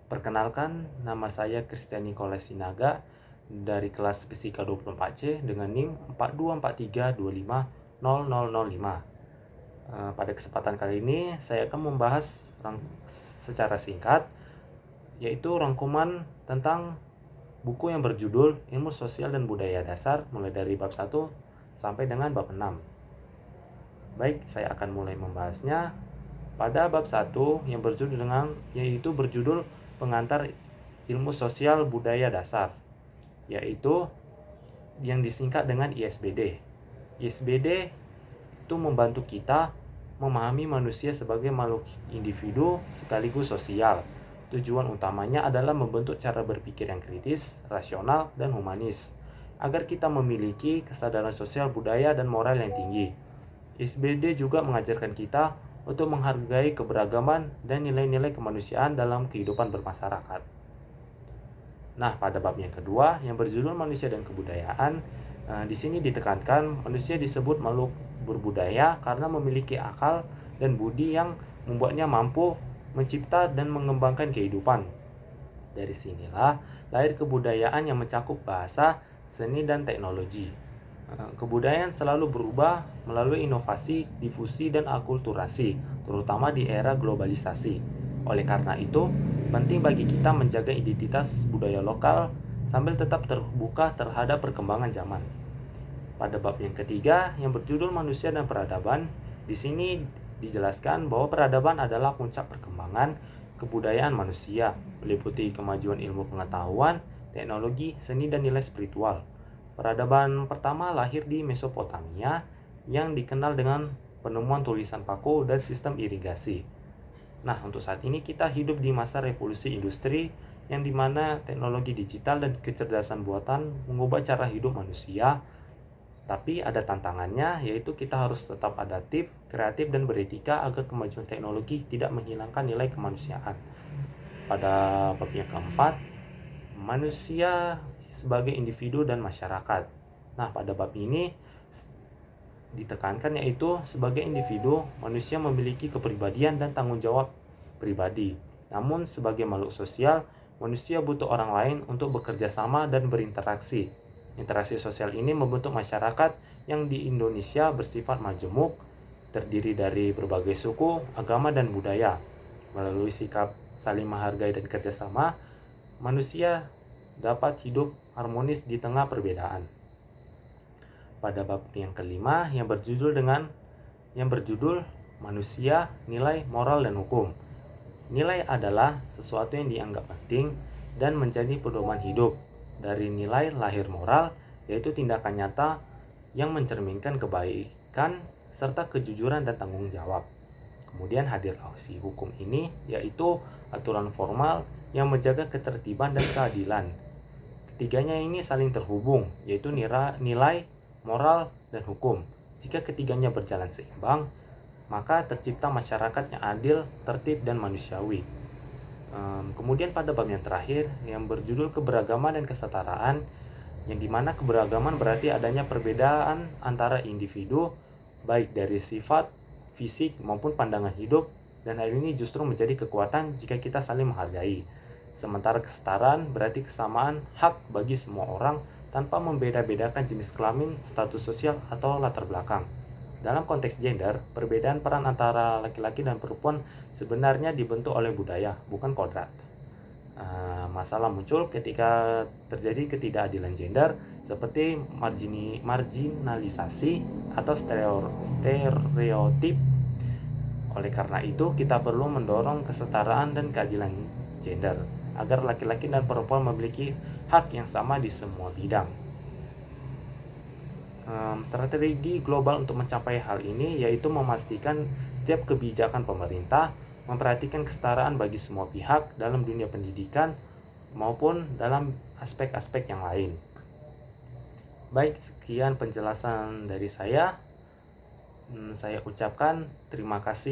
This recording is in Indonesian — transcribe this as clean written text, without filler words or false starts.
Perkenalkan, nama saya Christian Nicholas Sinaga dari kelas Fisika 24C dengan NIM 4243250005. Pada kesempatan kali ini saya akan membahas secara singkat yaitu rangkuman tentang buku yang berjudul Ilmu Sosial dan Budaya Dasar mulai dari bab 1 sampai dengan bab 6. Baik, saya akan mulai membahasnya. Pada bab 1 yang yaitu berjudul Pengantar Ilmu Sosial Budaya Dasar, yaitu yang disingkat dengan ISBD. ISBD itu membantu kita memahami manusia sebagai makhluk individu sekaligus sosial. Tujuan utamanya adalah membentuk cara berpikir yang kritis, rasional, dan humanis, agar kita memiliki kesadaran sosial, budaya, dan moral yang tinggi. ISBD juga mengajarkan kita untuk menghargai keberagaman dan nilai-nilai kemanusiaan dalam kehidupan bermasyarakat. Nah, pada bab yang kedua yang berjudul Manusia dan Kebudayaan, di sini ditekankan manusia disebut makhluk berbudaya karena memiliki akal dan budi yang membuatnya mampu mencipta dan mengembangkan kehidupan. Dari sinilah lahir kebudayaan yang mencakup bahasa, seni, dan teknologi. Kebudayaan selalu berubah melalui inovasi, difusi, dan akulturasi, terutama di era globalisasi. Oleh karena itu, penting bagi kita menjaga identitas budaya lokal sambil tetap terbuka terhadap perkembangan zaman. Pada bab yang ketiga yang berjudul Manusia dan Peradaban, di sini dijelaskan bahwa peradaban adalah puncak perkembangan kebudayaan manusia, meliputi kemajuan ilmu pengetahuan, teknologi, seni, dan nilai spiritual. Peradaban pertama lahir di Mesopotamia yang dikenal dengan penemuan tulisan paku dan sistem irigasi. Nah, untuk saat ini kita hidup di masa revolusi industri yang dimana teknologi digital dan kecerdasan buatan mengubah cara hidup manusia. Tapi ada tantangannya, yaitu kita harus tetap adaptif, kreatif, dan beretika agar kemajuan teknologi tidak menghilangkan nilai kemanusiaan. Pada bab yang keempat, manusia sebagai individu dan masyarakat. Nah, pada bab ini ditekankan yaitu sebagai individu, manusia memiliki kepribadian dan tanggung jawab pribadi. Namun sebagai makhluk sosial, manusia butuh orang lain untuk bekerja sama dan berinteraksi. Interaksi sosial ini membentuk masyarakat yang di Indonesia bersifat majemuk, terdiri dari berbagai suku, agama, dan budaya. Melalui sikap saling menghargai dan kerjasama, manusia dapat hidup harmonis di tengah perbedaan. Pada bab yang kelima yang berjudul Manusia, Nilai, Moral, dan Hukum. Nilai adalah sesuatu yang dianggap penting dan menjadi pedoman hidup. Dari nilai lahir moral, yaitu tindakan nyata yang mencerminkan kebaikan serta kejujuran dan tanggung jawab. Kemudian hadirlah si hukum ini, yaitu aturan formal yang menjaga ketertiban dan keadilan. Ketiganya ini saling terhubung, yaitu nilai, moral, dan hukum. Jika ketiganya berjalan seimbang, maka tercipta masyarakat yang adil, tertib, dan manusiawi. Kemudian pada bab yang terakhir yang berjudul Keberagaman dan Kesetaraan, yang dimana keberagaman berarti adanya perbedaan antara individu, baik dari sifat, fisik, maupun pandangan hidup, dan hal ini justru menjadi kekuatan jika kita saling menghargai. Sementara kesetaraan berarti kesamaan hak bagi semua orang tanpa membeda-bedakan jenis kelamin, status sosial, atau latar belakang. Dalam konteks gender, perbedaan peran antara laki-laki dan perempuan sebenarnya dibentuk oleh budaya, bukan kodrat. Masalah muncul ketika terjadi ketidakadilan gender seperti marginalisasi atau stereotip. Oleh karena itu, kita perlu mendorong kesetaraan dan keadilan gender agar laki-laki dan perempuan memiliki hak yang sama di semua bidang. Strategi global untuk mencapai hal ini yaitu memastikan setiap kebijakan pemerintah memperhatikan kesetaraan bagi semua pihak dalam dunia pendidikan maupun dalam aspek-aspek yang lain. Baik, sekian penjelasan dari saya. Saya ucapkan terima kasih.